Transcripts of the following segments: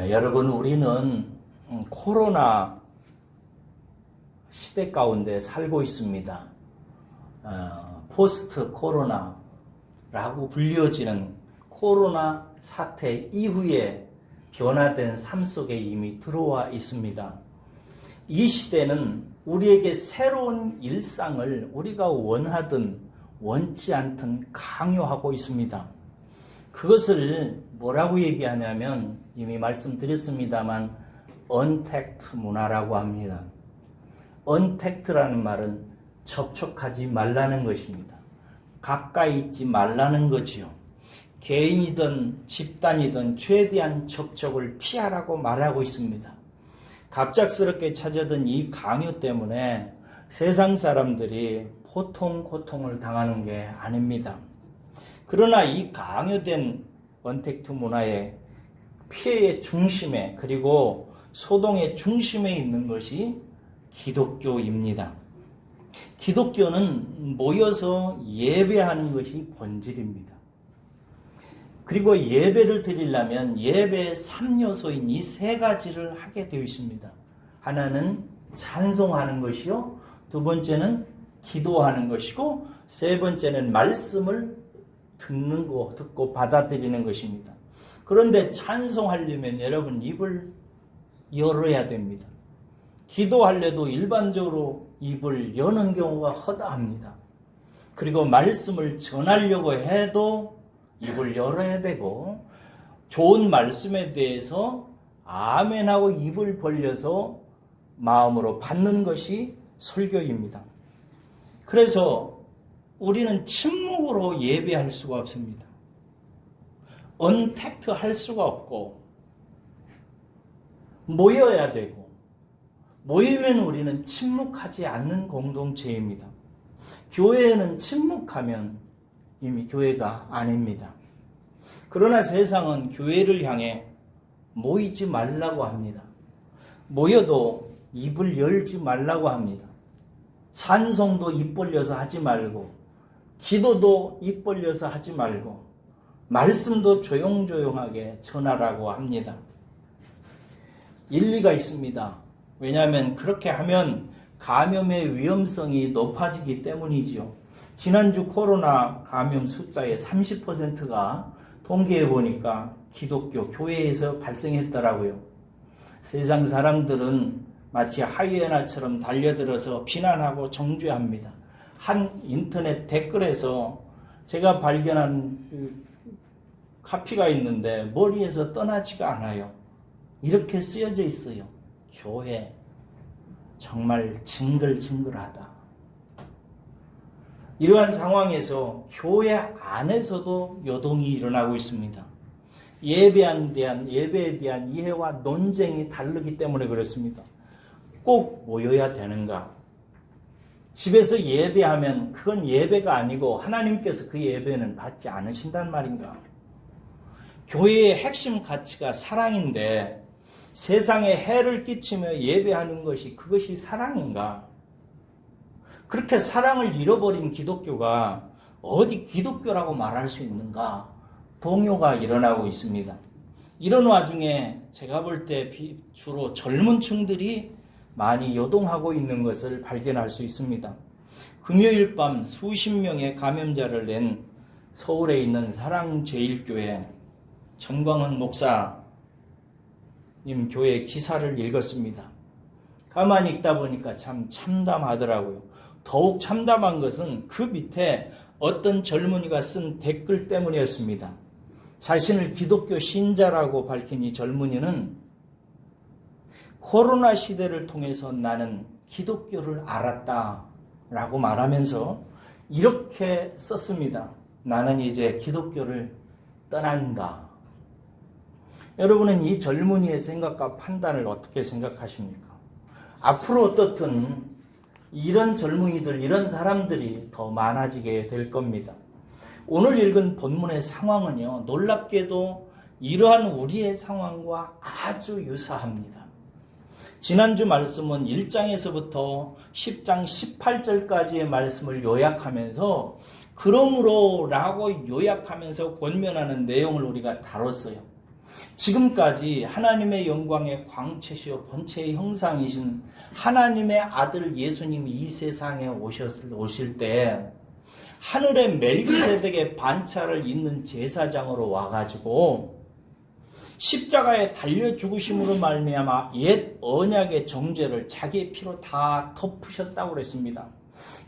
여러분, 우리는 코로나 시대 가운데 살고 있습니다. 포스트 코로나라고 불려지는 코로나 사태 이후에 변화된 삶 속에 이미 들어와 있습니다. 이 시대는 우리에게 새로운 일상을 우리가 원하든 원치 않든 강요하고 있습니다. 그것을 뭐라고 얘기하냐면 이미 말씀드렸습니다만 언택트 문화라고 합니다. 언택트라는 말은 접촉하지 말라는 것입니다. 가까이 있지 말라는 거지요. 개인이든 집단이든 최대한 접촉을 피하라고 말하고 있습니다. 갑작스럽게 찾아든 이 강요 때문에 세상 사람들이 보통 고통을 당하는 게 아닙니다. 그러나 이 강요된 언택트 문화의 피해의 중심에, 그리고 소동의 중심에 있는 것이 기독교입니다. 기독교는 모여서 예배하는 것이 본질입니다. 그리고 예배를 드리려면 예배의 3요소인 이 3가지를 하게 되어 있습니다. 하나는 찬송하는 것이요, 두 번째는 기도하는 것이고, 세 번째는 말씀을 듣고 받아들이는 것입니다. 그런데 찬송하려면 여러분 입을 열어야 됩니다. 기도하려도 일반적으로 입을 여는 경우가 허다합니다. 그리고 말씀을 전하려고 해도 입을 열어야 되고, 좋은 말씀에 대해서 아멘하고 입을 벌려서 마음으로 받는 것이 설교입니다. 그래서 우리는 침묵으로 예배할 수가 없습니다. 언택트 할 수가 없고, 모여야 되고, 모이면 우리는 침묵하지 않는 공동체입니다. 교회에는 침묵하면 이미 교회가 아닙니다. 그러나 세상은 교회를 향해 모이지 말라고 합니다. 모여도 입을 열지 말라고 합니다. 찬송도 입 벌려서 하지 말고, 기도도 입 벌려서 하지 말고, 말씀도 조용조용하게 전하라고 합니다. 일리가 있습니다. 왜냐하면 그렇게 하면 감염의 위험성이 높아지기 때문이지요. 지난주 코로나 감염 숫자의 30%가 통계해 보니까 기독교 교회에서 발생했더라고요. 세상 사람들은 마치 하이에나처럼 달려들어서 비난하고 정죄합니다. 한 인터넷 댓글에서 제가 발견한 카피가 있는데 머리에서 떠나지가 않아요. 이렇게 쓰여져 있어요. 교회 정말 징글징글하다. 이러한 상황에서 교회 안에서도 요동이 일어나고 있습니다. 예배에 대한 이해와 논쟁이 다르기 때문에 그렇습니다. 꼭 모여야 되는가? 집에서 예배하면 그건 예배가 아니고 하나님께서 그 예배는 받지 않으신단 말인가? 교회의 핵심 가치가 사랑인데 세상에 해를 끼치며 예배하는 것이 그것이 사랑인가? 그렇게 사랑을 잃어버린 기독교가 어디 기독교라고 말할 수 있는가? 동요가 일어나고 있습니다. 이런 와중에 제가 볼 때 주로 젊은 층들이 많이 요동하고 있는 것을 발견할 수 있습니다. 금요일 밤 수십 명의 감염자를 낸 서울에 있는 사랑제일교회 전광훈 목사님 교회 기사를 읽었습니다. 가만히 읽다 보니까 참 참담하더라고요. 더욱 참담한 것은 그 밑에 어떤 젊은이가 쓴 댓글 때문이었습니다. 자신을 기독교 신자라고 밝힌 이 젊은이는 코로나 시대를 통해서 나는 기독교를 알았다라고 말하면서 이렇게 썼습니다. 나는 이제 기독교를 떠난다. 여러분은 이 젊은이의 생각과 판단을 어떻게 생각하십니까? 앞으로 어떻든 이런 젊은이들, 이런 사람들이 더 많아지게 될 겁니다. 오늘 읽은 본문의 상황은요, 놀랍게도 이러한 우리의 상황과 아주 유사합니다. 지난주 말씀은 1장에서부터 10장 18절까지의 말씀을 요약하면서 그러므로 라고 요약하면서 권면하는 내용을 우리가 다뤘어요. 지금까지 하나님의 영광의 광채시요 본체의 형상이신 하나님의 아들 예수님이 이 세상에 오실 때 하늘의 멜기세덱의 반차를 잇는 제사장으로 와가지고 십자가에 달려 죽으심으로 말미암아 옛 언약의 정죄를 자기의 피로 다 덮으셨다고 그랬습니다.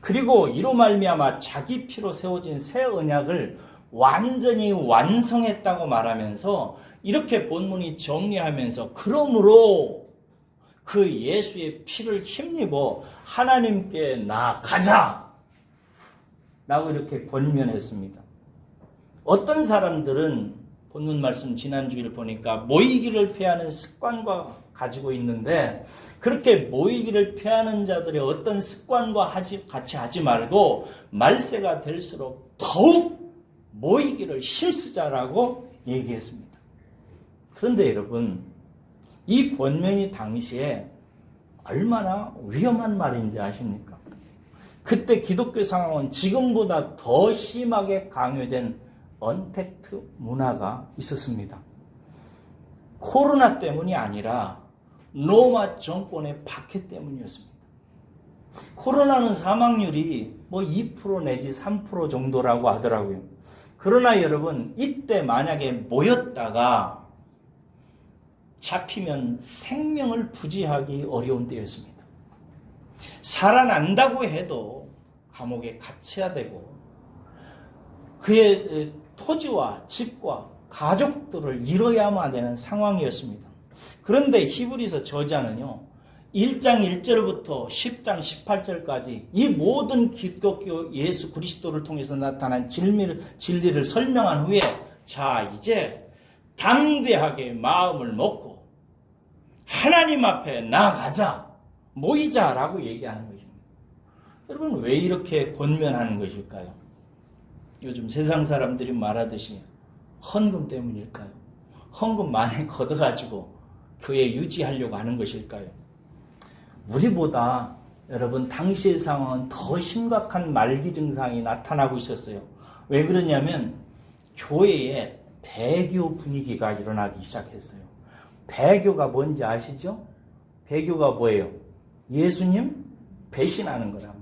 그리고 이로 말미암아 자기 피로 세워진 새 언약을 완전히 완성했다고 말하면서 이렇게 본문이 정리하면서 그러므로 그 예수의 피를 힘입어 하나님께 나아가자 라고 이렇게 권면했습니다. 어떤 사람들은 본문 말씀 지난주일 보니까 모이기를 피하는 습관과 가지고 있는데 그렇게 모이기를 피하는 자들의 어떤 습관과 같이 하지 말고 말세가 될수록 더욱 모이기를 힘쓰자라고 얘기했습니다. 그런데 여러분, 이 권면이 당시에 얼마나 위험한 말인지 아십니까? 그때 기독교 상황은 지금보다 더 심하게 강요된 언택트 문화가 있었습니다. 코로나 때문이 아니라 로마 정권의 박해 때문이었습니다. 코로나는 사망률이 2% 내지 3% 정도라고 하더라고요. 그러나 여러분, 이때 만약에 모였다가 잡히면 생명을 부지하기 어려운 때였습니다. 살아난다고 해도 감옥에 갇혀야 되고 그의 토지와 집과 가족들을 잃어야만 되는 상황이었습니다. 그런데 히브리서 저자는요, 1장 1절부터 10장 18절까지 이 모든 기독교 예수 그리스도를 통해서 나타난 진리를 설명한 후에 자, 이제 담대하게 마음을 먹고 하나님 앞에 나아가자, 모이자라고 얘기하는 것입니다. 여러분, 왜 이렇게 권면하는 것일까요? 요즘 세상 사람들이 말하듯이 헌금 때문일까요? 헌금 많이 걷어가지고 교회 유지하려고 하는 것일까요? 우리보다 여러분 당시의 상황은 더 심각한 말기 증상이 나타나고 있었어요. 왜 그러냐면 교회에 배교 분위기가 일어나기 시작했어요. 배교가 뭔지 아시죠? 배교가 뭐예요? 예수님 배신하는 거란 말이에요.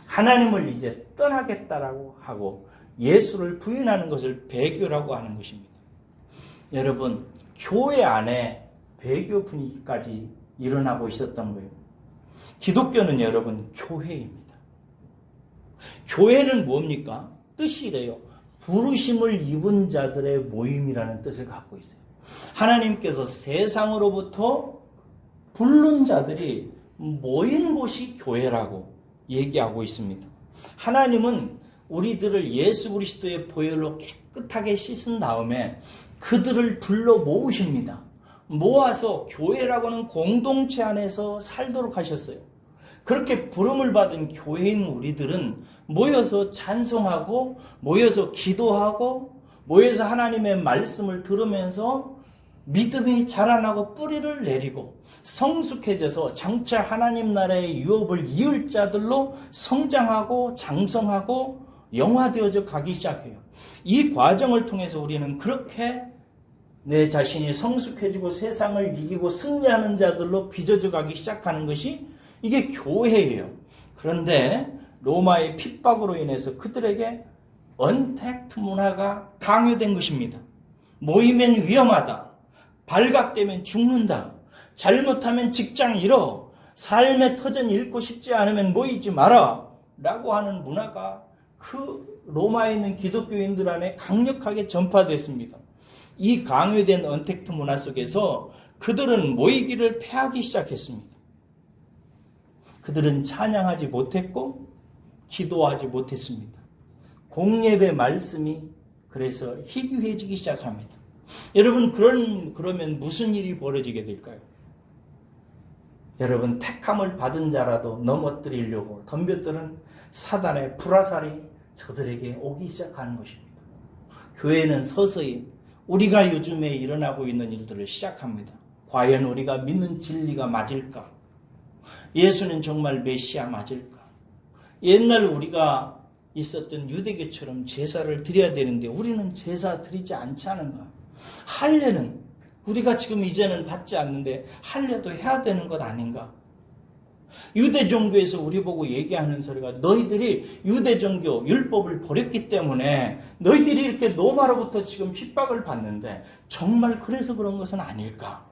하나님을 이제 떠나겠다라고 하고 예수를 부인하는 것을 배교라고 하는 것입니다. 여러분, 교회 안에 배교 분위기까지 일어나고 있었던 거예요. 기독교는 여러분 교회입니다. 교회는 뭡니까? 뜻이 이래요. 부르심을 입은 자들의 모임이라는 뜻을 갖고 있어요. 하나님께서 세상으로부터 부른 자들이 모인 곳이 교회라고 얘기하고 있습니다. 하나님은 우리들을 예수 그리스도의 보혈로 깨끗하게 씻은 다음에 그들을 불러 모으십니다. 모아서 교회라고는 공동체 안에서 살도록 하셨어요. 그렇게 부름을 받은 교회인 우리들은 모여서 찬송하고 모여서 기도하고 모여서 하나님의 말씀을 들으면서 믿음이 자라나고 뿌리를 내리고 성숙해져서 장차 하나님 나라의 유업을 이을 자들로 성장하고 장성하고 영화되어져 가기 시작해요. 이 과정을 통해서 우리는 그렇게 내 자신이 성숙해지고 세상을 이기고 승리하는 자들로 빚어져 가기 시작하는 것이 이게 교회예요. 그런데 로마의 핍박으로 인해서 그들에게 언택트 문화가 강요된 것입니다. 모이면 위험하다. 발각되면 죽는다. 잘못하면 직장 잃어. 삶의 터전 잃고 싶지 않으면 모이지 마라. 라고 하는 문화가 그 로마에 있는 기독교인들 안에 강력하게 전파됐습니다. 이 강요된 언택트 문화 속에서 그들은 모이기를 패하기 시작했습니다. 그들은 찬양하지 못했고 기도하지 못했습니다. 공예배 말씀이 그래서 희귀해지기 시작합니다. 여러분, 그러면 무슨 일이 벌어지게 될까요? 여러분, 택함을 받은 자라도 넘어뜨리려고 덤벼드는 사단의 불화살이 저들에게 오기 시작하는 것입니다. 교회는 서서히 우리가 요즘에 일어나고 있는 일들을 시작합니다. 과연 우리가 믿는 진리가 맞을까? 예수는 정말 메시아 맞을까? 옛날 우리가 있었던 유대교처럼 제사를 드려야 되는데 우리는 제사 드리지 않지 않은가? 할례는 우리가 지금 이제는 받지 않는데 할례도 해야 되는 것 아닌가? 유대 종교에서 우리 보고 얘기하는 소리가 너희들이 유대 종교 율법을 버렸기 때문에 너희들이 이렇게 로마로부터 지금 핍박을 받는데 정말 그래서 그런 것은 아닐까?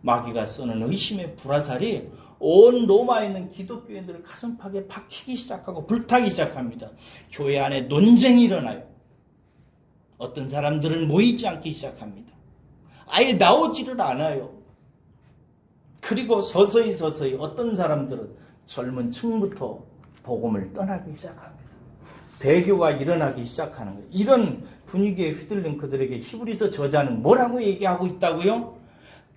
마귀가 쓰는 의심의 불화살이 온 로마에 있는 기독교인들을 가슴팍에 박히기 시작하고 불타기 시작합니다. 교회 안에 논쟁이 일어나요. 어떤 사람들은 모이지 않기 시작합니다. 아예 나오지를 않아요. 그리고 서서히 어떤 사람들은 젊은 층부터 복음을 떠나기 시작합니다. 배교가 일어나기 시작하는 거예요. 이런 분위기에 휘둘린 그들에게 히브리서 저자는 뭐라고 얘기하고 있다고요?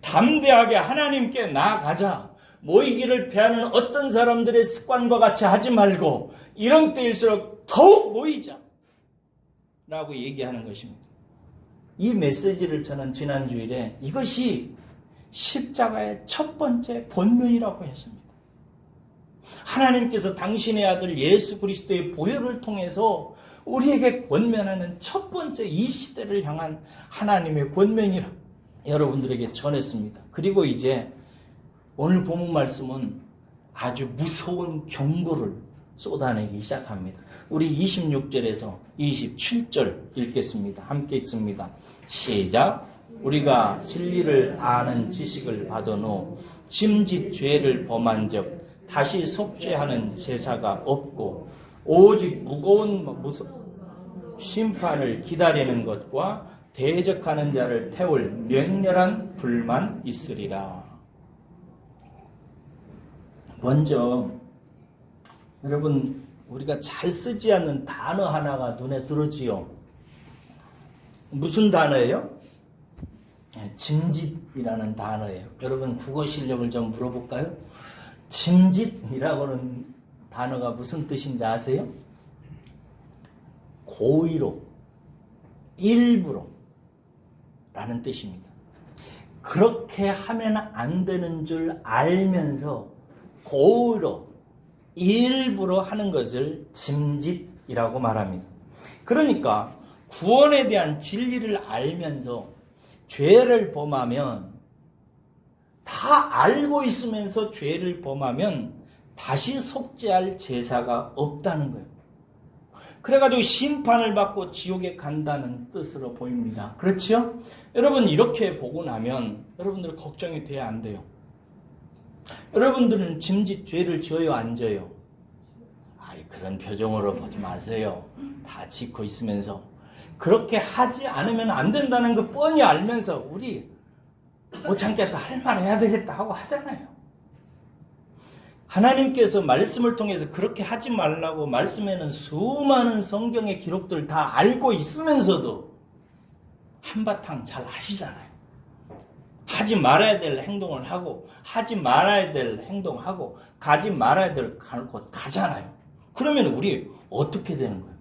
담대하게 하나님께 나아가자. 모이기를 피하는 어떤 사람들의 습관과 같이 하지 말고 이런 때일수록 더욱 모이자 라고 얘기하는 것입니다. 이 메시지를 저는 지난 주일에 이것이 십자가의 첫 번째 권면이라고 했습니다. 하나님께서 당신의 아들 예수 그리스도의 보혈을 통해서 우리에게 권면하는 첫 번째 이 시대를 향한 하나님의 권면이라 여러분들에게 전했습니다. 그리고 이제 오늘 본문 말씀은 아주 무서운 경고를 쏟아내기 시작합니다. 우리 26절에서 27절 읽겠습니다. 함께 읽습니다. 시작. 우리가 진리를 아는 지식을 받은 후 짐짓 죄를 범한 적 다시 속죄하는 제사가 없고 오직 무거운 심판을 기다리는 것과 대적하는 자를 태울 맹렬한 불만 있으리라. 먼저 여러분 우리가 잘 쓰지 않는 단어 하나가 눈에 들어지요. 무슨 단어예요? 짐짓이라는 단어예요. 여러분 국어 실력을 좀 물어볼까요? 짐짓이라고는 단어가 무슨 뜻인지 아세요? 고의로, 일부러 라는 뜻입니다. 그렇게 하면 안 되는 줄 알면서 고의로, 일부러 하는 것을 짐짓이라고 말합니다. 그러니까 구원에 대한 진리를 알면서 죄를 범하면 다 알고 있으면서 죄를 범하면 다시 속죄할 제사가 없다는 거예요. 그래가지고 심판을 받고 지옥에 간다는 뜻으로 보입니다. 그렇죠? 여러분 이렇게 보고 나면 여러분들 걱정이 돼야 안 돼요. 여러분들은 짐짓 죄를 지어요 안 지어요? 그런 표정으로 보지 마세요. 다 짓고 있으면서 그렇게 하지 않으면 안 된다는 거 뻔히 알면서 우리 못 참겠다 할 말 해야 되겠다 하고 하잖아요. 하나님께서 말씀을 통해서 그렇게 하지 말라고 말씀에는 수많은 성경의 기록들을 다 알고 있으면서도 한바탕 잘 하시잖아요. 하지 말아야 될 행동을 하고 하지 말아야 될 행동하고 가지 말아야 될 곳 가잖아요. 그러면 우리 어떻게 되는 거예요?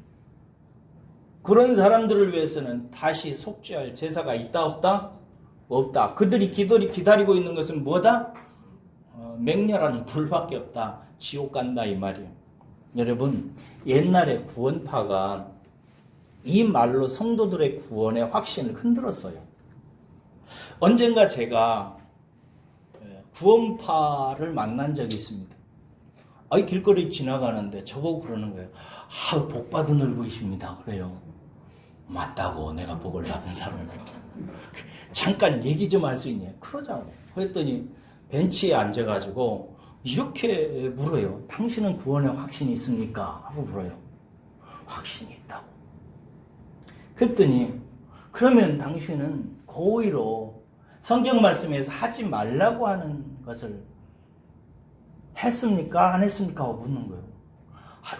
그런 사람들을 위해서는 다시 속죄할 제사가 있다 없다? 없다. 그들이 기다리고 있는 것은 뭐다? 맹렬한 불밖에 없다. 지옥 간다 이 말이에요. 여러분 옛날에 구원파가 이 말로 성도들의 구원의 확신을 흔들었어요. 언젠가 제가 구원파를 만난 적이 있습니다. 길거리 지나가는데 저보고 그러는 거예요. 복 받은 얼굴이십니다. 그래요. 맞다고 내가 복을 받은 사람을. 잠깐 얘기 좀 할 수 있냐? 그러자고. 그랬더니 벤치에 앉아가지고 이렇게 물어요. 당신은 구원의 확신이 있습니까? 하고 물어요. 확신이 있다고. 그랬더니 그러면 당신은 고의로 성경 말씀에서 하지 말라고 하는 것을 했습니까? 안 했습니까? 하고 묻는 거예요.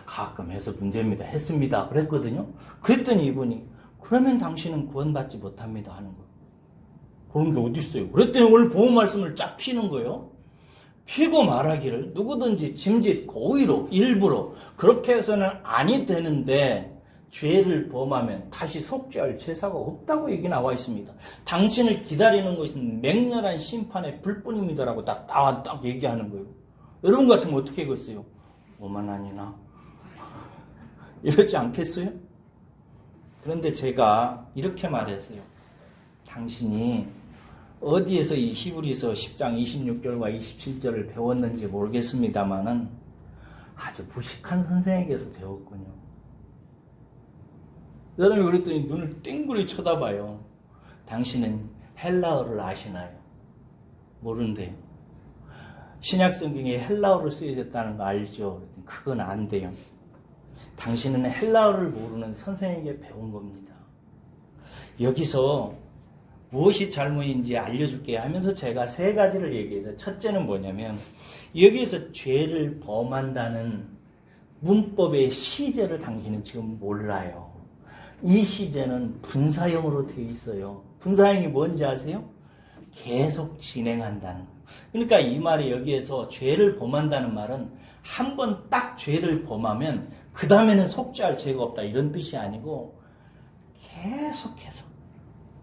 가끔 해서 문제입니다. 했습니다. 그랬거든요. 그랬더니 이분이 그러면 당신은 구원받지 못합니다. 하는 거예요. 그런 게 어디 있어요? 그랬더니 오늘 보험 말씀을 쫙 피는 거예요. 피고 말하기를 누구든지 짐짓 고의로 일부러 그렇게 해서는 아니 되는데 죄를 범하면 다시 속죄할 제사가 없다고 얘기 나와 있습니다. 당신을 기다리는 것은 맹렬한 심판의 불뿐입니다라고 딱 얘기하는 거예요. 여러분 같으면 어떻게 하겠어요? 오만 아니나 이러지 않겠어요? 그런데 제가 이렇게 말했어요. 당신이 어디에서 이 히브리서 10장 26절과 27절을 배웠는지 모르겠습니다만은 아주 무식한 선생에게서 배웠군요. 사람이 그랬더니 눈을 땡그리 쳐다봐요. 당신은 헬라어를 아시나요? 모른대요. 신약 성경에 헬라어로 쓰여졌다는 거 알죠? 그건 안 돼요. 당신은 헬라어를 모르는 선생에게 배운 겁니다. 여기서 무엇이 잘못인지 알려줄게 하면서 제가 세 가지를 얘기해서, 첫째는 뭐냐면 여기에서 죄를 범한다는 문법의 시제를 당신은 지금 몰라요. 이 시제는 분사형으로 되어 있어요. 분사형이 뭔지 아세요? 계속 진행한다는 거예요. 그러니까 이 말이 여기에서 죄를 범한다는 말은 한 번 딱 죄를 범하면 그 다음에는 속죄할 죄가 없다 이런 뜻이 아니고 계속해서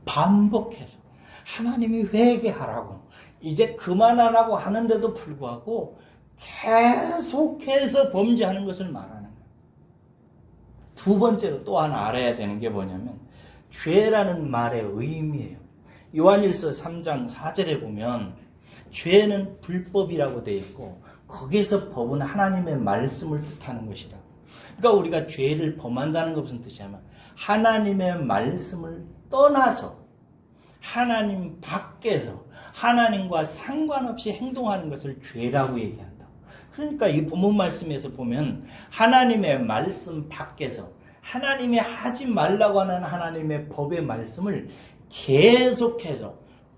반복해서 하나님이 회개하라고 이제 그만하라고 하는데도 불구하고 계속해서 범죄하는 것을 말하는 거예요. 두 번째로 또 하나 알아야 되는 게 뭐냐면 죄라는 말의 의미예요. 요한일서 3장 4절에 보면 죄는 불법이라고 되어 있고 거기서 법은 하나님의 말씀을 뜻하는 것이라. 그러니까 우리가 죄를 범한다는 것은 뜻이냐면 하나님의 말씀을 떠나서 하나님 밖에서 하나님과 상관없이 행동하는 것을 죄라고 얘기한다. 그러니까 이 본문 말씀에서 보면 하나님의 말씀 밖에서 하나님이 하지 말라고 하는 하나님의 법의 말씀을 계속해서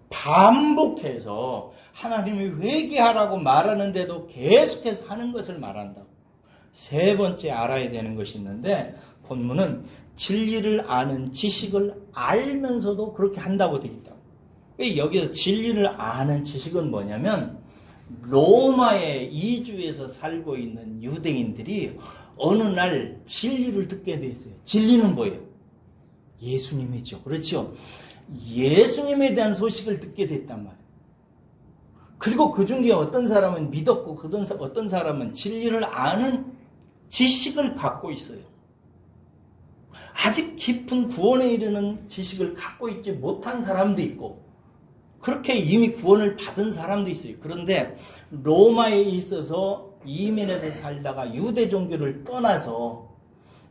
반복해서 하나님이 회개하라고 말하는데도 계속해서 하는 것을 말한다고. 세 번째 알아야 되는 것이 있는데 본문은 진리를 아는 지식을 알면서도 그렇게 한다고 되어 있다고. 여기서 진리를 아는 지식은 뭐냐면 로마의 이주에서 살고 있는 유대인들이 어느 날 진리를 듣게 됐어요. 진리는 뭐예요? 예수님이죠. 그렇죠? 예수님에 대한 소식을 듣게 됐단 말이에요. 그리고 그 중에 어떤 사람은 믿었고 어떤 사람은 진리를 아는 지식을 갖고 있어요. 아직 깊은 구원에 이르는 지식을 갖고 있지 못한 사람도 있고 그렇게 이미 구원을 받은 사람도 있어요. 그런데 로마에 있어서 이민에서 살다가 유대 종교를 떠나서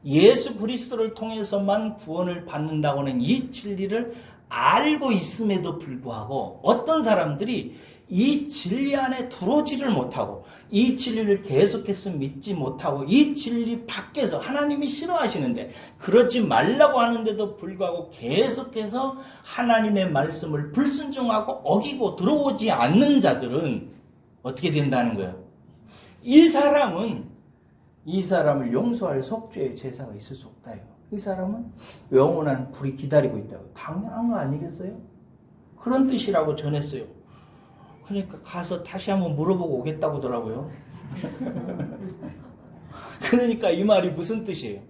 예수 그리스도를 통해서만 구원을 받는다고 하는 이 진리를 알고 있음에도 불구하고 어떤 사람들이 이 진리 안에 들어오지를 못하고 이 진리를 계속해서 믿지 못하고 이 진리 밖에서 하나님이 싫어하시는데 그러지 말라고 하는데도 불구하고 계속해서 하나님의 말씀을 불순종하고 어기고 들어오지 않는 자들은 어떻게 된다는 거예요? 이 사람을 용서할 속죄의 제사가 있을 수 없다. 이 사람은 영원한 불이 기다리고 있다고. 당연한 거 아니겠어요? 그런 뜻이라고 전했어요. 그러니까 가서 다시 한번 물어보고 오겠다고 하더라고요. 그러니까 이 말이 무슨 뜻이에요?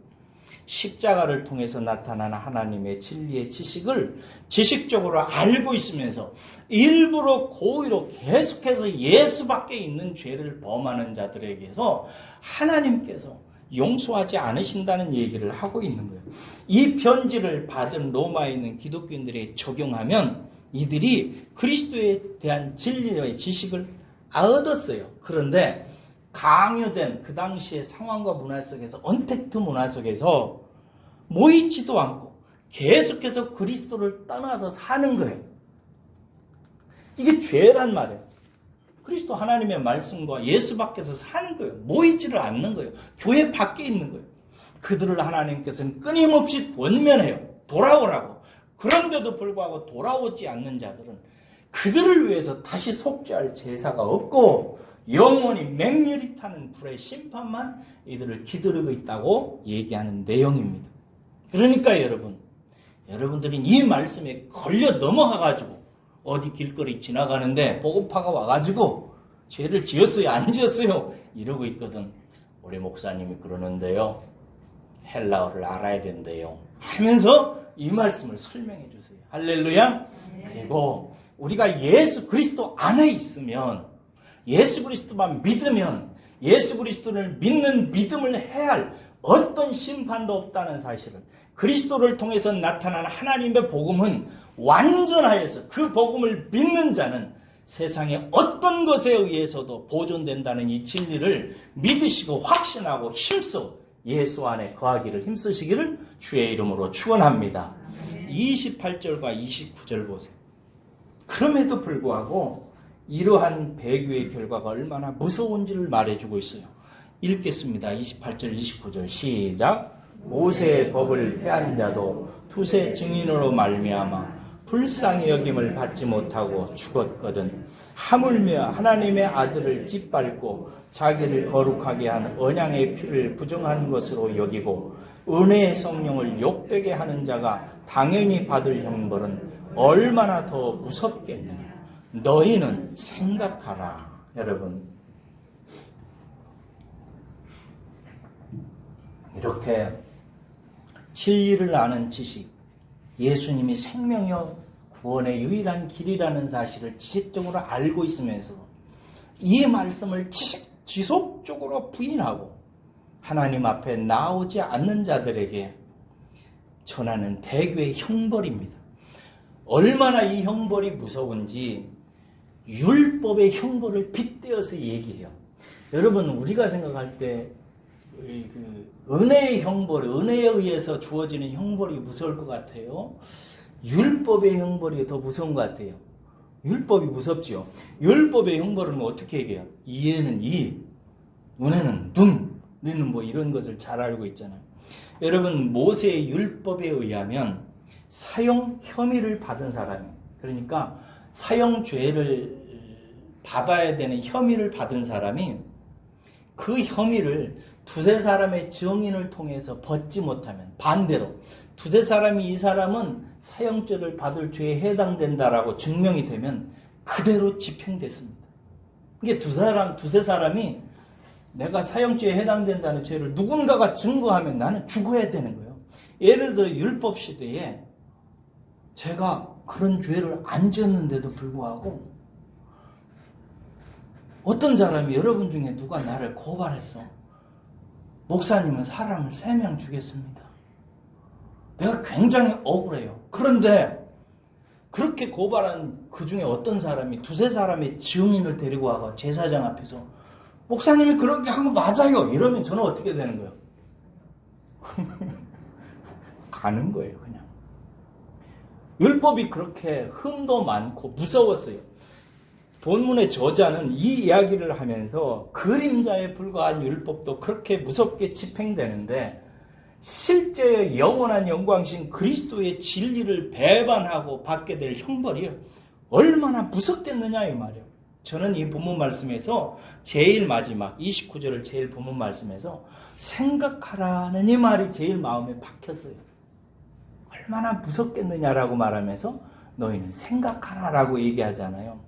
십자가를 통해서 나타나는 하나님의 진리의 지식을 지식적으로 알고 있으면서 일부러 고의로 계속해서 예수 밖에 있는 죄를 범하는 자들에게서 하나님께서 용서하지 않으신다는 얘기를 하고 있는 거예요. 이 편지를 받은 로마에 있는 기독교인들에 적용하면 이들이 그리스도에 대한 진리의 지식을 얻었어요. 그런데 강요된 그 당시의 상황과 문화 속에서 언택트 문화 속에서 모이지도 않고 계속해서 그리스도를 떠나서 사는 거예요. 이게 죄란 말이에요. 그리스도 하나님의 말씀과 예수 밖에서 사는 거예요. 모이지를 않는 거예요. 교회 밖에 있는 거예요. 그들을 하나님께서는 끊임없이 권면해요. 돌아오라고. 그런데도 불구하고 돌아오지 않는 자들은 그들을 위해서 다시 속죄할 제사가 없고 영원히 맹렬히 타는 불의 심판만 이들을 기다리고 있다고 얘기하는 내용입니다. 그러니까 여러분들이 이 말씀에 걸려 넘어가가지고 어디 길거리 지나가는데 보고파가 와가지고 죄를 지었어요 안 지었어요 이러고 있거든. 우리 목사님이 그러는데요, 헬라어를 알아야 된대요 하면서 이 말씀을 설명해 주세요. 할렐루야. 그리고 우리가 예수 그리스도 안에 있으면, 예수 그리스도만 믿으면, 예수 그리스도를 믿는 믿음을 해야 할 어떤 심판도 없다는 사실을, 그리스도를 통해서 나타난 하나님의 복음은 완전하여서 그 복음을 믿는 자는 세상의 어떤 것에 의해서도 보존된다는 이 진리를 믿으시고 확신하고 힘써 예수 안에 거하기를 힘쓰시기를 주의 이름으로 축원합니다. 28절과 29절 보세요. 그럼에도 불구하고 이러한 배교의 결과가 얼마나 무서운지를 말해주고 있어요. 읽겠습니다. 28절 29절 시작. 모세의 법을 폐한 자도 두세 증인으로 말미암아 불쌍히 여김을 받지 못하고 죽었거든. 하물며 하나님의 아들을 짓밟고 자기를 거룩하게 한 언약의 피를 부정한 것으로 여기고 은혜의 성령을 욕되게 하는 자가 당연히 받을 형벌은 얼마나 더 무섭겠느냐. 너희는 생각하라. 여러분, 이렇게 진리를 아는 지식, 예수님이 생명이요 구원의 유일한 길이라는 사실을 지식적으로 알고 있으면서 이 말씀을 지속적으로 부인하고 하나님 앞에 나오지 않는 자들에게 전하는 배교의 형벌입니다. 얼마나 이 형벌이 무서운지 율법의 형벌을 빗대어서 얘기해요. 여러분, 우리가 생각할 때 은혜의 형벌, 은혜에 의해서 주어지는 형벌이 무서울 것 같아요? 율법의 형벌이 더 무서운 것 같아요. 율법이 무섭지요. 율법의 형벌은 어떻게 얘기해요? 이에는 이, 은혜는 눈, 우리는 뭐 이런 것을 잘 알고 있잖아요. 여러분, 모세의 율법에 의하면 사형 혐의를 받은 사람이, 그러니까 사형죄를 받아야 되는 혐의를 받은 사람이 그 혐의를 두세 사람의 증인을 통해서 벗지 못하면, 반대로 두세 사람이 이 사람은 사형죄를 받을 죄에 해당된다라고 증명이 되면 그대로 집행됐습니다. 이게 두세 사람이 내가 사형죄에 해당된다는 죄를 누군가가 증거하면 나는 죽어야 되는 거예요. 예를 들어 율법 시대에 제가 그런 죄를 안 지었는데도 불구하고 어떤 사람이, 여러분 중에 누가 나를 고발했어. 목사님은 사람을 3명 죽였습니다. 내가 굉장히 억울해요. 그런데 그렇게 고발한 그 중에 어떤 사람이 두세 사람의 증인을 데리고 와서 제사장 앞에서 목사님이 그렇게 한 거 맞아요. 이러면 저는 어떻게 되는 거예요? 가는 거예요, 그냥. 율법이 그렇게 흠도 많고 무서웠어요. 본문의 저자는 이 이야기를 하면서 그림자에 불과한 율법도 그렇게 무섭게 집행되는데 실제의 영원한 영광신 그리스도의 진리를 배반하고 받게 될 형벌이 얼마나 무섭겠느냐 이 말이에요. 저는 이 본문 말씀에서 제일 마지막 29절을 제일 본문 말씀에서 생각하라는 이 말이 제일 마음에 박혔어요. 얼마나 무섭겠느냐라고 말하면서 너희는 생각하라라고 얘기하잖아요.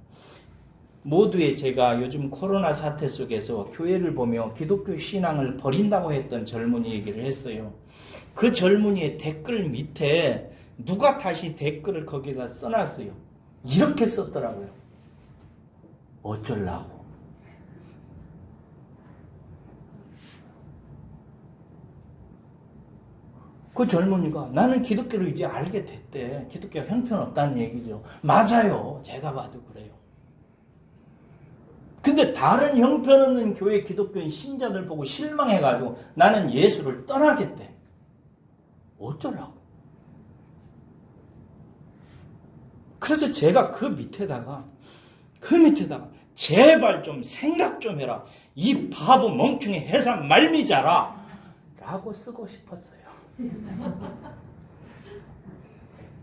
모두의 제가 요즘 코로나 사태 속에서 교회를 보며 기독교 신앙을 버린다고 했던 젊은이 얘기를 했어요. 그 젊은이의 댓글 밑에 누가 다시 댓글을 거기다 써놨어요. 이렇게 썼더라고요. 어쩌려고. 그 젊은이가 나는 기독교를 이제 알게 됐대. 기독교가 형편없다는 얘기죠. 맞아요. 제가 봐도 그래요. 근데 다른 형편없는 교회 기독교인 신자들 보고 실망해가지고 나는 예수를 떠나겠대. 어쩌라고. 그래서 제가 그 밑에다가 제발 좀 생각 좀 해라. 이 바보 멍충이 해산 말미자라 라고 쓰고 싶었어요.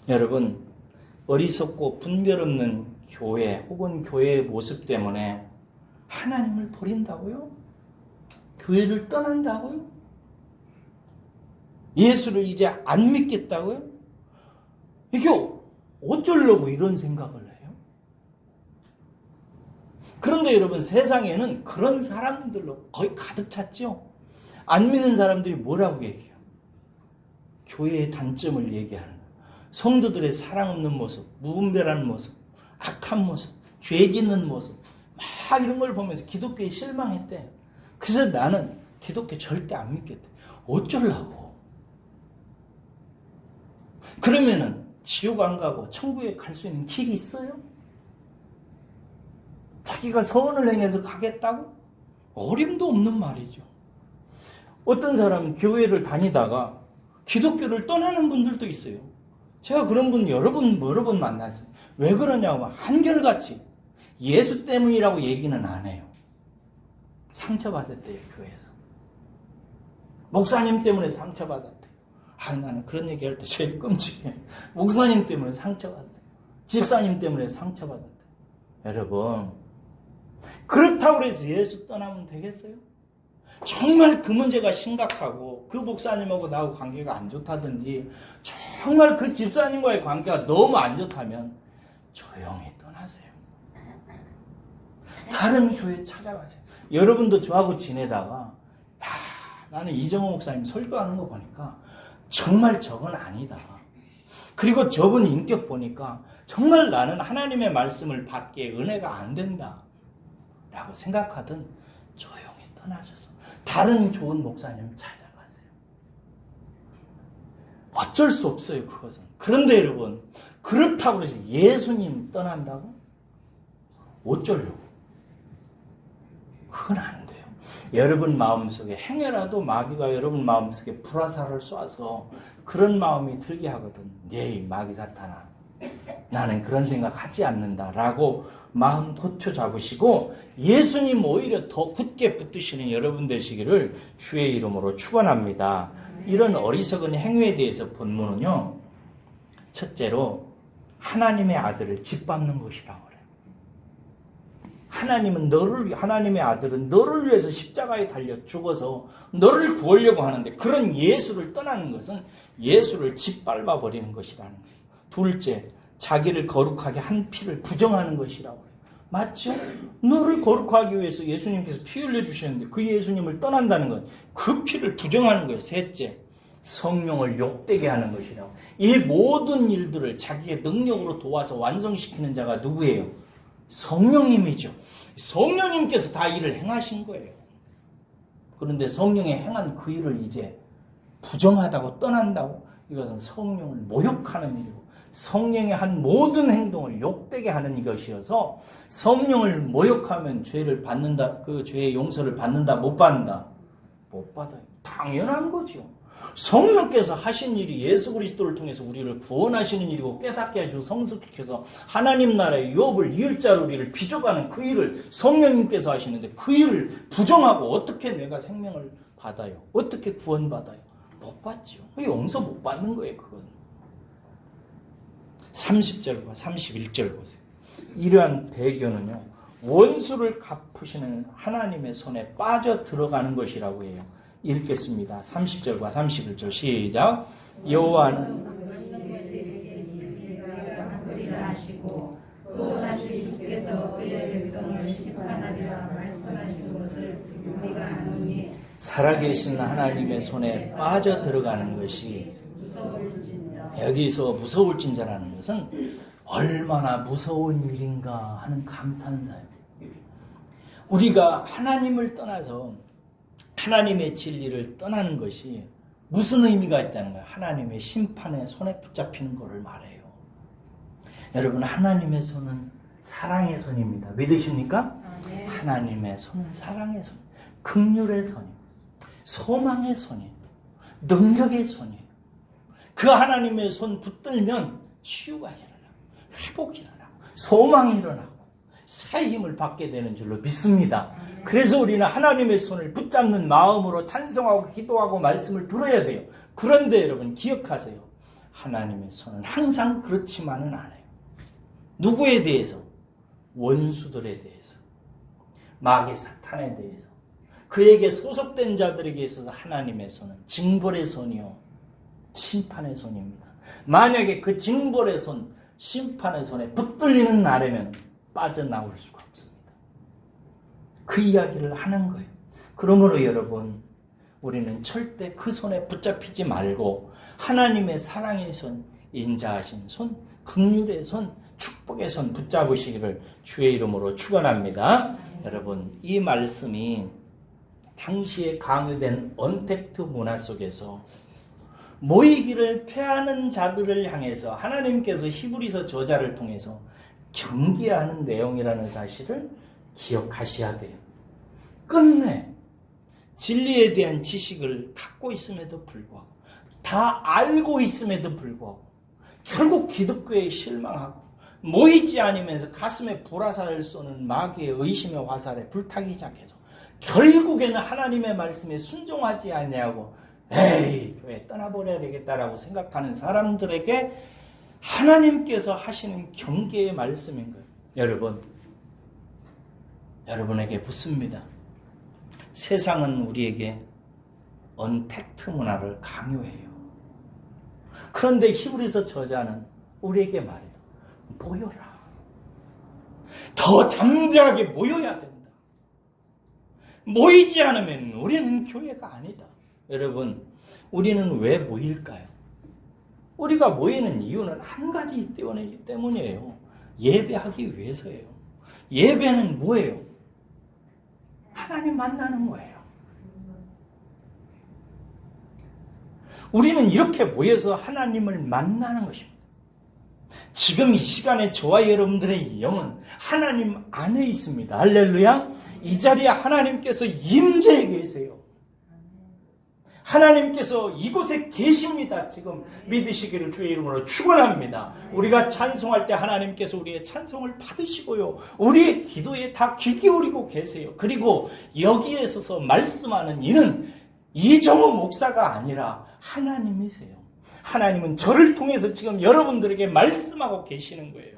여러분, 어리석고 분별 없는 교회 혹은 교회의 모습 때문에 하나님을 버린다고요? 교회를 떠난다고요? 예수를 이제 안 믿겠다고요? 이게 어쩌려고 이런 생각을 해요? 그런데 여러분, 세상에는 그런 사람들로 거의 가득 찼죠? 안 믿는 사람들이 뭐라고 얘기해요? 교회의 단점을 얘기하는 거예요. 성도들의 사랑 없는 모습, 무분별한 모습, 악한 모습, 죄 짓는 모습, 막 이런 걸 보면서 기독교에 실망했대. 그래서 나는 기독교 절대 안 믿겠대. 어쩌려고? 그러면은 지옥 안 가고 천국에 갈 수 있는 길이 있어요? 자기가 선을 행해서 가겠다고? 어림도 없는 말이죠. 어떤 사람은 교회를 다니다가 기독교를 떠나는 분들도 있어요. 제가 그런 분 여러 번 만났어요. 왜 그러냐고 한결같이 예수 때문이라고 얘기는 안 해요. 상처받았대요, 교회에서. 목사님 때문에 상처받았대요. 나는 그런 얘기할 때 제일 끔찍해. 목사님 때문에 상처받았대요. 집사님 때문에 상처받았대요. 여러분, 그렇다고 해서 예수 떠나면 되겠어요? 정말 그 문제가 심각하고 그 목사님하고 나하고 관계가 안 좋다든지 정말 그 집사님과의 관계가 너무 안 좋다면 조용히 떠나세요. 다른 교회 찾아가세요. 여러분도 저하고 지내다가 나는 이정호 목사님 설교하는 거 보니까 정말 저건 아니다. 그리고 저분 인격 보니까 정말 나는 하나님의 말씀을 받기에 은혜가 안 된다 라고 생각하든 조용히 떠나셔서 다른 좋은 목사님 찾아가세요. 어쩔 수 없어요, 그것은. 그런데 여러분, 그렇다고 해서 예수님 떠난다고? 어쩌려고? 그건 안 돼요. 여러분 마음속에 행여라도 마귀가 여러분 마음속에 불화살을 쏴서 그런 마음이 들게 하거든. 네, 마귀 사탄아, 나는 그런 생각 하지 않는다라고 마음 고쳐 잡으시고 예수님 오히려 더 굳게 붙드시는 여러분 되시기를 주의 이름으로 축원합니다. 이런 어리석은 행위에 대해서 본문은요, 첫째로 하나님의 아들을 짓밟는 것이라고 그래요. 하나님의 아들은 너를 위해서 십자가에 달려 죽어서 너를 구하려고 하는데 그런 예수를 떠나는 것은 예수를 짓밟아 버리는 것이라는 거예요. 둘째, 자기를 거룩하게 한 피를 부정하는 것이라고 해요. 맞죠? 너를 거룩하기 위해서 예수님께서 피 흘려주셨는데 그 예수님을 떠난다는 건 그 피를 부정하는 거예요. 셋째, 성령을 욕되게 하는 것이라고. 이 모든 일들을 자기의 능력으로 도와서 완성시키는 자가 누구예요? 성령님이죠. 성령님께서 다 일을 행하신 거예요. 그런데 성령이 행한 그 일을 이제 부정하다고 떠난다고? 이것은 성령을 모욕하는 일이고 성령이 한 모든 행동을 욕되게 하는 것이어서 성령을 모욕하면 죄를 받는다, 그 죄의 용서를 받는다, 못 받는다? 못 받아요. 당연한 거죠. 성령께서 하신 일이 예수 그리스도를 통해서 우리를 구원하시는 일이고 깨닫게 하시고 성숙시켜서 하나님 나라의 유업을 이을 자로 우리를 빚어가는 그 일을 성령님께서 하시는데 그 일을 부정하고 어떻게 내가 생명을 받아요? 어떻게 구원받아요? 못 받죠. 용서 못 받는 거예요, 그건. 30절과 31절 보세요. 이러한 배교는요, 원수를 갚으시는 하나님의 손에 빠져 들어가는 것이라고 해요. 읽겠습니다. 30절과 31절 시작. 여호와는 또 다시 주께서 그의 백성을 심판하리라 말씀하신 것을 우리가 아노니 살아계신 하나님의 손에 빠져 들어가는 것이 여기서 무서울진자라는 것은 얼마나 무서운 일인가 하는 감탄사예요. 우리가 하나님을 떠나서 하나님의 진리를 떠나는 것이 무슨 의미가 있다는 거예요? 하나님의 심판의 손에 붙잡히는 것을 말해요. 여러분, 하나님의 손은 사랑의 손입니다. 믿으십니까? 네. 하나님의 손은 사랑의 손, 긍휼의 손이에요. 소망의 손이에요. 능력의 손이에요. 그 하나님의 손 붙들면 치유가 일어나고 회복이 일어나고 소망이 일어나고 새 힘을 받게 되는 줄로 믿습니다. 그래서 우리는 하나님의 손을 붙잡는 마음으로 찬송하고 기도하고 말씀을 들어야 돼요. 그런데 여러분 기억하세요. 하나님의 손은 항상 그렇지만은 않아요. 누구에 대해서? 원수들에 대해서, 마귀 사탄에 대해서, 그에게 소속된 자들에게 있어서 하나님의 손은 징벌의 손이요 심판의 손입니다. 만약에 그 징벌의 손, 심판의 손에 붙들리는 날에는 빠져나올 수가 없습니다. 그 이야기를 하는 거예요. 그러므로 여러분, 우리는 절대 그 손에 붙잡히지 말고 하나님의 사랑의 손, 인자하신 손, 긍휼의 손, 축복의 손 붙잡으시기를 주의 이름으로 축원합니다. 여러분, 이 말씀이 당시에 강요된 언택트 문화 속에서 모이기를 패하는 자들을 향해서 하나님께서 히브리서 저자를 통해서 경계하는 내용이라는 사실을 기억하셔야 돼요. 끝내 진리에 대한 지식을 갖고 있음에도 불구하고, 다 알고 있음에도 불구하고 결국 기독교에 실망하고 모이지 않으면서 가슴에 불화살을 쏘는 마귀의 의심의 화살에 불타기 시작해서 결국에는 하나님의 말씀에 순종하지 않냐고, 에이 교회 떠나버려야 되겠다라고 생각하는 사람들에게 하나님께서 하시는 경계의 말씀인 거예요. 여러분에게 묻습니다. 세상은 우리에게 언택트 문화를 강요해요. 그런데 히브리서 저자는 우리에게 말해요. 모여라. 더 담대하게 모여야 된다. 모이지 않으면 우리는 교회가 아니다. 여러분, 우리는 왜 모일까요? 우리가 모이는 이유는 한 가지 때문이에요. 예배하기 위해서예요. 예배는 뭐예요? 하나님 만나는 거예요. 우리는 이렇게 모여서 하나님을 만나는 것입니다. 지금 이 시간에 저와 여러분들의 영은 하나님 안에 있습니다. 할렐루야. 이 자리에 하나님께서 임재해 계세요. 하나님께서 이곳에 계십니다. 지금 믿으시기를 주의 이름으로 축원합니다. 우리가 찬송할 때 하나님께서 우리의 찬송을 받으시고요, 우리의 기도에 다 귀 기울이고 계세요. 그리고 여기에 서서 말씀하는 이는 이정호 목사가 아니라 하나님이세요. 하나님은 저를 통해서 지금 여러분들에게 말씀하고 계시는 거예요.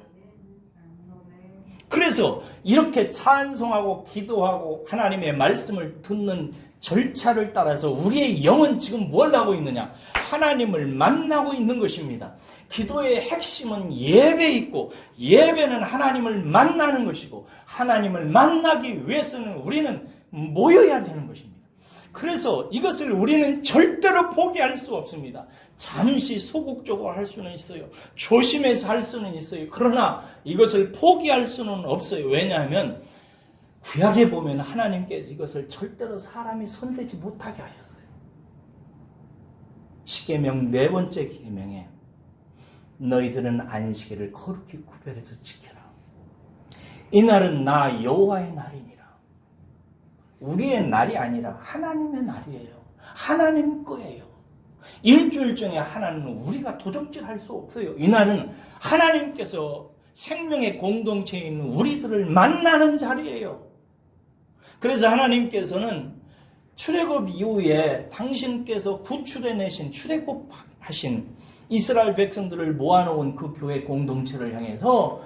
그래서 이렇게 찬송하고 기도하고 하나님의 말씀을 듣는 절차를 따라서 우리의 영은 지금 뭘 하고 있느냐? 하나님을 만나고 있는 것입니다. 기도의 핵심은 예배에 있고, 예배는 하나님을 만나는 것이고, 하나님을 만나기 위해서는 우리는 모여야 되는 것입니다. 그래서 이것을 우리는 절대로 포기할 수 없습니다. 잠시 소극적으로 할 수는 있어요. 조심해서 할 수는 있어요. 그러나 이것을 포기할 수는 없어요. 왜냐하면 구약에 보면 하나님께서 이것을 절대로 사람이 손대지 못하게 하셨어요. 십계명 4번째 계명에 너희들은 안식일을 거룩히 구별해서 지켜라. 이날은 나 여호와의 날이니라. 우리의 날이 아니라 하나님의 날이에요. 하나님 거예요. 일주일 중에 하나는 우리가 도적질할 수 없어요. 이날은 하나님께서 생명의 공동체에 있는 우리들을 만나는 자리예요. 그래서 하나님께서는 출애굽 이후에 당신께서 구출해내신, 출애굽하신 이스라엘 백성들을 모아놓은 그 교회 공동체를 향해서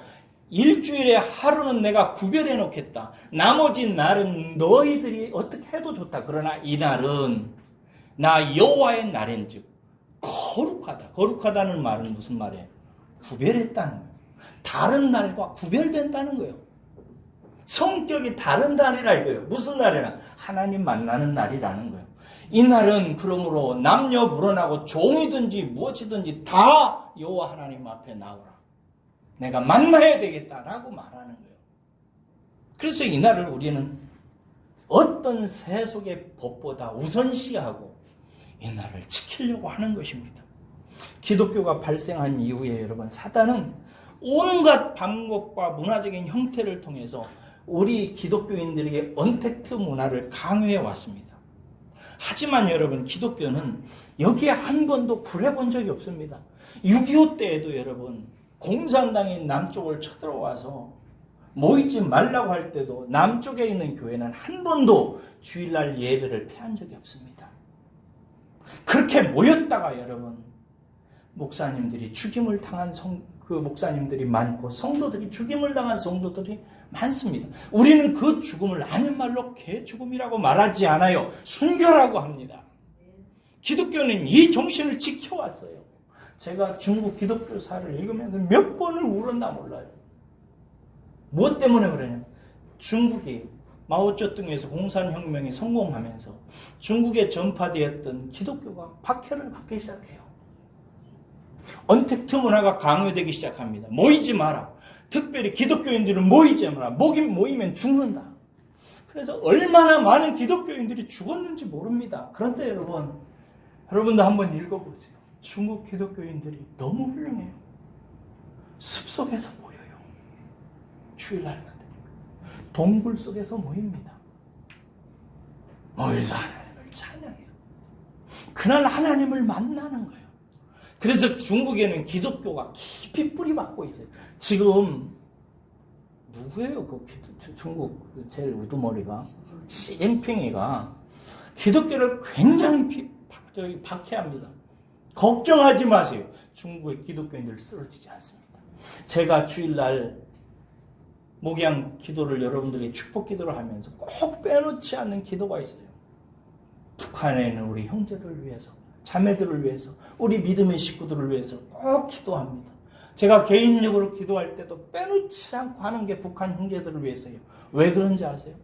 일주일에 하루는 내가 구별해 놓겠다. 나머지 날은 너희들이 어떻게 해도 좋다. 그러나 이 날은 나 여호와의 날인즉 거룩하다. 거룩하다는 말은 무슨 말이에요? 구별했다는 거예요. 다른 날과 구별된다는 거예요. 성격이 다른 날이라 이거예요. 무슨 날이나? 하나님 만나는 날이라는 거예요. 이 날은 그러므로 남녀 불원하고 종이든지 무엇이든지 다 여호와 하나님 앞에 나오라. 내가 만나야 되겠다라고 말하는 거예요. 그래서 이 날을 우리는 어떤 세속의 법보다 우선시하고 이 날을 지키려고 하는 것입니다. 기독교가 발생한 이후에 여러분, 사단은 온갖 방법과 문화적인 형태를 통해서 우리 기독교인들에게 언택트 문화를 강요해 왔습니다. 하지만 여러분, 기독교는 여기에 한 번도 굴해본 적이 없습니다. 6.25 때에도 여러분, 공산당이 남쪽을 쳐들어와서 모이지 말라고 할 때도 남쪽에 있는 교회는 한 번도 주일날 예배를 폐한 적이 없습니다. 그렇게 모였다가 여러분, 목사님들이 죽임을 당한 그 목사님들이 많고 성도들이 죽임을 당한 성도들이 많습니다. 우리는 그 죽음을 아는 말로 개죽음이라고 말하지 않아요. 순교라고 합니다. 기독교는 이 정신을 지켜왔어요. 제가 중국 기독교사를 읽으면서 몇 번을 울었나 몰라요. 무엇 때문에 그러냐? 중국이 마오쩌둥에서 공산혁명이 성공하면서 중국에 전파되었던 기독교가 박해를 받기 시작해요. 언택트 문화가 강요되기 시작합니다. 모이지 마라. 특별히 기독교인들은 모이지 마라. 모이면 죽는다. 그래서 얼마나 많은 기독교인들이 죽었는지 모릅니다. 그런데 여러분도 한번 읽어보세요. 중국 기독교인들이 너무 훌륭해요. 숲속에서 모여요. 주일날만 동굴 속에서 모입니다. 모여서 하나님을 찬양해요. 그날 하나님을 만나는 거예요. 그래서 중국에는 기독교가 깊이 뿌리박고 있어요. 지금 누구예요? 중국 제일 우두머리가 시진핑이가 기독교를 굉장히 박해합니다. 걱정하지 마세요. 중국의 기독교인들 쓰러지지 않습니다. 제가 주일날 목양 기도를 여러분들에게 축복 기도를 하면서 꼭 빼놓지 않는 기도가 있어요. 북한에 있는 우리 형제들을 위해서, 자매들을 위해서, 우리 믿음의 식구들을 위해서 꼭 기도합니다. 제가 개인적으로 기도할 때도 빼놓지 않고 하는 게 북한 형제들을 위해서요. 왜 그런지 아세요?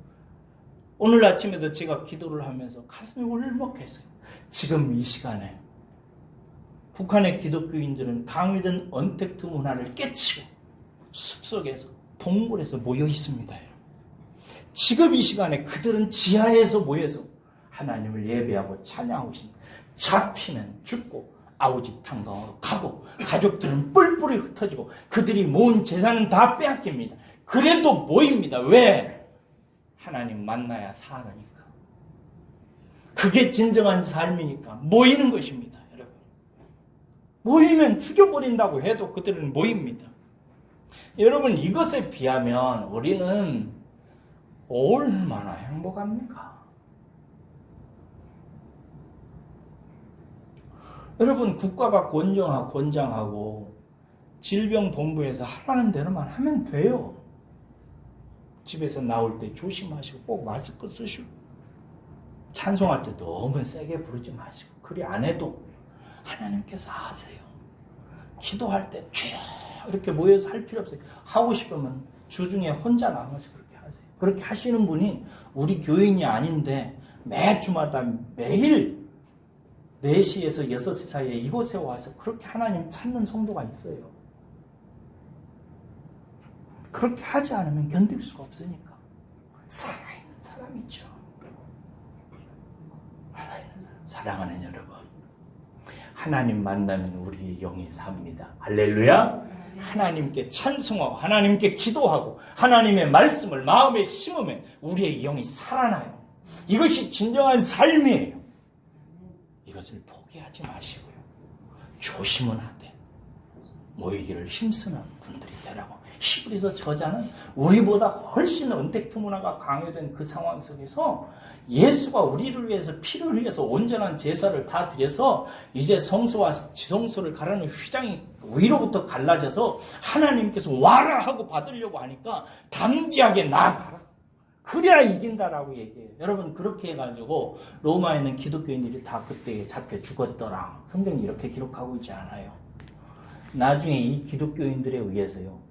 오늘 아침에도 제가 기도를 하면서 가슴이 울먹했어요. 지금 이 시간에 북한의 기독교인들은 강요된 언택트 문화를 깨치고 숲속에서 동굴에서 모여 있습니다. 여러분. 지금 이 시간에 그들은 지하에서 모여서 하나님을 예배하고 찬양하고 있습니다. 잡히면 죽고 아우지 탄광으로 가고 가족들은 뿔뿔이 흩어지고 그들이 모은 재산은 다 빼앗깁니다. 그래도 모입니다. 왜? 하나님 만나야 살으니까. 그게 진정한 삶이니까 모이는 것입니다. 여러분. 모이면 죽여버린다고 해도 그들은 모입니다. 여러분, 이것에 비하면 우리는 얼마나 행복합니까? 여러분, 국가가 권장하고 질병본부에서 하라는 대로만 하면 돼요. 집에서 나올 때 조심하시고 꼭 마스크 쓰시고 찬송할 때 너무 세게 부르지 마시고 그리 안 해도 하나님께서 하세요. 기도할 때 쭉 이렇게 모여서 할 필요 없어요. 하고 싶으면 주중에 혼자 남아서 그렇게 하세요. 그렇게 하시는 분이 우리 교인이 아닌데 매 주마다 매일 4시에서 6시 사이에 이곳에 와서 그렇게 하나님 찾는 성도가 있어요. 그렇게 하지 않으면 견딜 수가 없으니까. 살아있는 사람이죠. 살아있는 사람. 사랑하는 여러분, 하나님 만나면 우리의 영이 삽니다. 할렐루야. 하나님께 찬송하고 하나님께 기도하고 하나님의 말씀을 마음에 심으면 우리의 영이 살아나요. 이것이 진정한 삶이에요. 이것을 포기하지 마시고요. 조심은 하되 모이기를 힘쓰는 분들이 되라고. 히브리서 저자는 우리보다 훨씬 언택트 문화가 강요된 그 상황 속에서 예수가 우리를 위해서 피를 흘려서 온전한 제사를 다 드려서 이제 성소와 지성소를 가르는 휘장이 위로부터 갈라져서 하나님께서 와라 하고 받으려고 하니까 담대하게 나아가라. 그래야 이긴다라고 얘기해요. 여러분, 그렇게 해가지고 로마에 있는 기독교인들이 다 그때 잡혀 죽었더라. 성경이 이렇게 기록하고 있지 않아요. 나중에 이 기독교인들에 의해서요,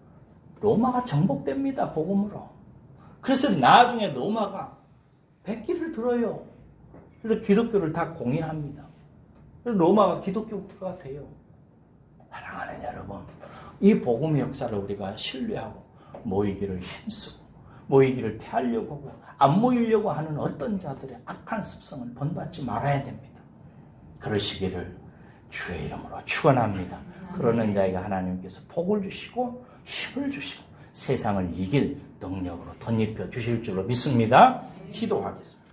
로마가 정복됩니다. 복음으로. 그래서 나중에 로마가 백기를 들어요. 그래서 기독교를 다 공인합니다. 그래서 로마가 기독교가 돼요. 사랑하는 여러분, 이 복음의 역사를 우리가 신뢰하고 모이기를 힘쓰고 모이기를 피하려고 하고 안 모이려고 하는 어떤 자들의 악한 습성을 본받지 말아야 됩니다. 그러시기를 주의 이름으로 축원합니다. 그러는 자에게 하나님께서 복을 주시고 힘을 주시고 세상을 이길 능력으로 덧입혀 주실 줄로 믿습니다. 기도하겠습니다.